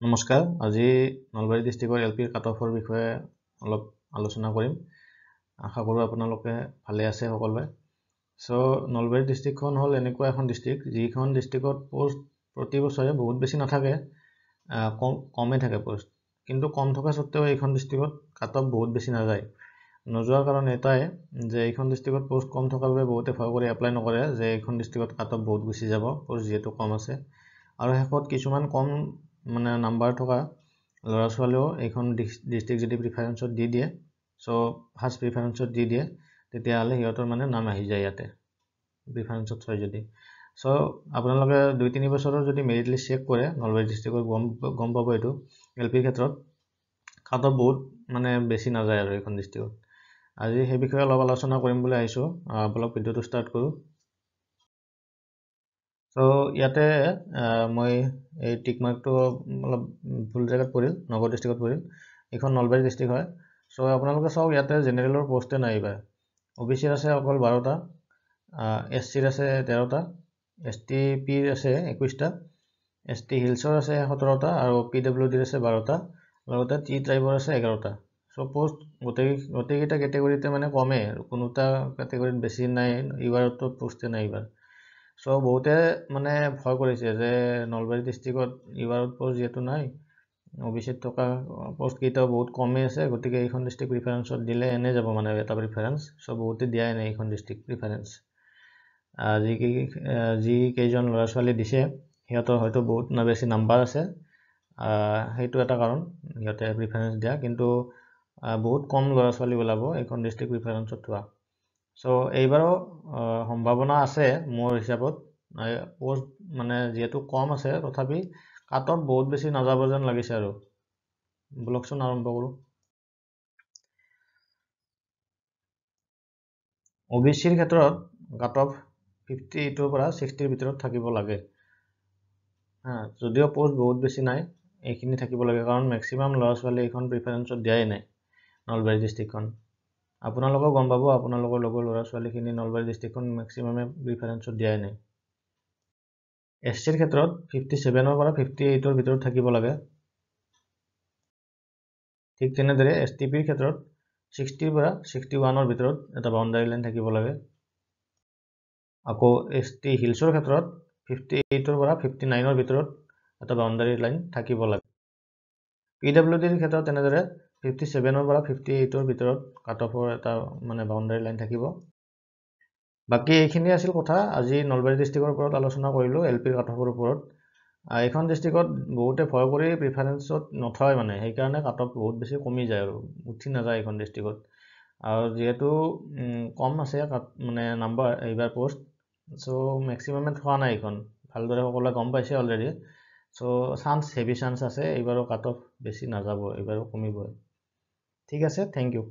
নমস্কাৰ, আজি নলবাৰী ডিষ্ট্ৰিক্টৰ এলপিৰ কাট অফৰ বিষয়ে অলপ আলোচনা কৰিম। আশা কৰোঁ আপোনালোকে ভালে আছে সকলোৱে। নলবাৰী ডিষ্ট্ৰিক্টখন হ'ল এনেকুৱা এখন ডিষ্ট্ৰিক্ট যিখন ডিষ্ট্ৰিক্টত পোষ্ট প্ৰতি বছৰে বহুত বেছি নাথাকে, কমেই থাকে পোষ্ট। কিন্তু কম থকা স্বত্তেও এইখন ডিষ্ট্ৰিক্টত কাট অফ বহুত বেছি নাযায়। নোযোৱাৰ কাৰণ এটাই যে এইখন ডিষ্ট্ৰিক্টত পোষ্ট কম থকাৰ বাবে বহুতে ভয় কৰি এপ্লাই নকৰে যে এইখন ডিষ্ট্ৰিক্টত কাট অফ বহুত গুচি যাব, পোষ্ট যিহেতু কম আছে। আৰু শেষত কিছুমান কম নাম্বাৰ থকা ল'ৰা ছোৱালীও এইখন ডিষ্ট্ৰিক্ট যদি প্ৰিফাৰেঞ্চত দি দিয়ে, ফাৰ্ষ্ট প্ৰিফাৰেঞ্চত দি দিয়ে, তেতিয়াহ'লে সিহঁতৰ নাম আহি যায় ইয়াতে প্ৰিফাৰেঞ্চত থয় যদি। আপোনালোকে 2-3 বছৰৰ যদি মেৰিট লিষ্ট চেক কৰে নলবাৰী ডিষ্ট্ৰিক্টত গম পাব এইটো এল পিৰ ক্ষেত্ৰত কাট অফ বহুত বেছি নাযায় আৰু এইখন ডিষ্ট্ৰিক্টত। আজি সেই বিষয়ে অলপ আলোচনা কৰিম বুলি আহিছোঁ। অলপ ভিডিঅ'টো ষ্টাৰ্ট কৰোঁ। ইয়াতে মই এই টিক মাৰ্কটো অলপ ভুল জেগাত পৰিল, নগাঁও ডিষ্ট্ৰিক্টত পৰিল। এইখন নলবাৰী ডিষ্ট্ৰিক্ট হয়। আপোনালোকে চাওক, ইয়াতে জেনেৰেলৰ পোষ্টে নাই এইবাৰ। OBCৰ আছে অকল 12টা, SCৰ আছে 13টা, ST Pৰ আছে 21টা, ST হিলছৰ আছে 17টা আৰু PWDৰ আছে 12টা, লগতে T ট্ৰাইবৰ আছে 11টা। পোষ্ট গোটেইকেইটা কেটেগৰীতে কমে, কোনোটা কেটেগৰীত বেছি নাই। এইবাৰতো পোষ্টে নাই এইবাৰ। বহুতে ভয় কৰিছে যে নলবাৰী ডিষ্ট্ৰিক্টত এইবাৰত পোষ্ট যিহেতু নাই, OBCত থকা পোষ্টকেইটাও বহুত কমেই আছে, গতিকে এইখন ডিষ্ট্ৰিক্ট প্ৰিফাৰেঞ্চত দিলে এনে যাব এটা প্ৰিফাৰেঞ্চ। বহুতে দিয়াই নাই এইখন ডিষ্ট্ৰিক্ট প্ৰিফাৰেঞ্চ। যি কেইজন ল'ৰা ছোৱালী দিছে সিহঁতৰ হয়তো বহুত বেছি নাম্বাৰ আছে, সেইটো এটা কাৰণ সিহঁতে প্ৰিফাৰেঞ্চ দিয়া, কিন্তু বহুত কম ল'ৰা ছোৱালী ওলাব এইখন ডিষ্ট্ৰিক্ট প্ৰিফাৰেঞ্চত থোৱা। এইবাৰো সম্ভাৱনা আছে মোৰ হিচাপত। পোষ্ট যিহেতু কম আছে, তথাপি কাট অফ বহুত বেছি নাযাব যেন লাগিছে আৰু। ব্লগচোন আৰম্ভ কৰোঁ। OBCৰ ক্ষেত্ৰত কাট অফ 58ৰ পৰা 60ৰ ভিতৰত থাকিব লাগে। যদিও পোষ্ট বহুত বেছি নাই, এইখিনি থাকিব লাগে, কাৰণ মেক্সিমাম ল'ৰা ছোৱালী এইখন প্ৰিফাৰেঞ্চত দিয়াই নাই নলবাৰী ডিষ্ট্ৰিক্টখন। আপোনালোকেও গম পাব, আপোনালোকৰ লগৰ ল'ৰা ছোৱালীখিনি নলবাৰী ডিষ্ট্ৰিক্টখন মেক্সিমামে প্ৰিফাৰেঞ্চত দিয়াই নাই। SCৰ ক্ষেত্ৰত 57ৰ পৰা 58ৰ ভিতৰত থাকিব লাগে। ঠিক তেনেদৰে STPৰ ক্ষেত্ৰত 60ৰ পৰা 61ৰ ভিতৰত এটা বাউণ্ডাৰী লাইন থাকিব লাগে। আকৌ ST হিলছৰ ক্ষেত্ৰত 58ৰ পৰা 59ৰ ভিতৰত এটা বাউণ্ডাৰী লাইন থাকিব লাগে। PWDৰ ক্ষেত্ৰত তেনেদৰে 57ৰ পৰা 58ৰ ভিতৰত কাট অফৰ এটা বাউণ্ডাৰী লাইন থাকিব। বাকী এইখিনি আছিল কথা। আজি নলবাৰী ডিষ্ট্ৰিক্টৰ ওপৰত আলোচনা কৰিলোঁ, LPৰ কাট অফৰ ওপৰত। এইখন ডিষ্ট্ৰিক্টত বহুতে ভয় কৰি প্ৰিফাৰেঞ্চত নথয়, সেইকাৰণে কাট অফ বহুত বেছি কমি যায় আৰু উঠি নাযায় এইখন ডিষ্ট্ৰিক্টত। আৰু যিহেতু কম আছে নাম্বাৰ এইবাৰ পোষ্ট, মেক্সিমামে থোৱা নাই এইখন, ভালদৰে সকলোৱে গম পাইছে অলৰেডি। হেভি চান্স আছে এইবাৰো কাট অফ বেছি নাযাব, এইবাৰো কমিবই। ঠিক আছে, থেংক ইউ।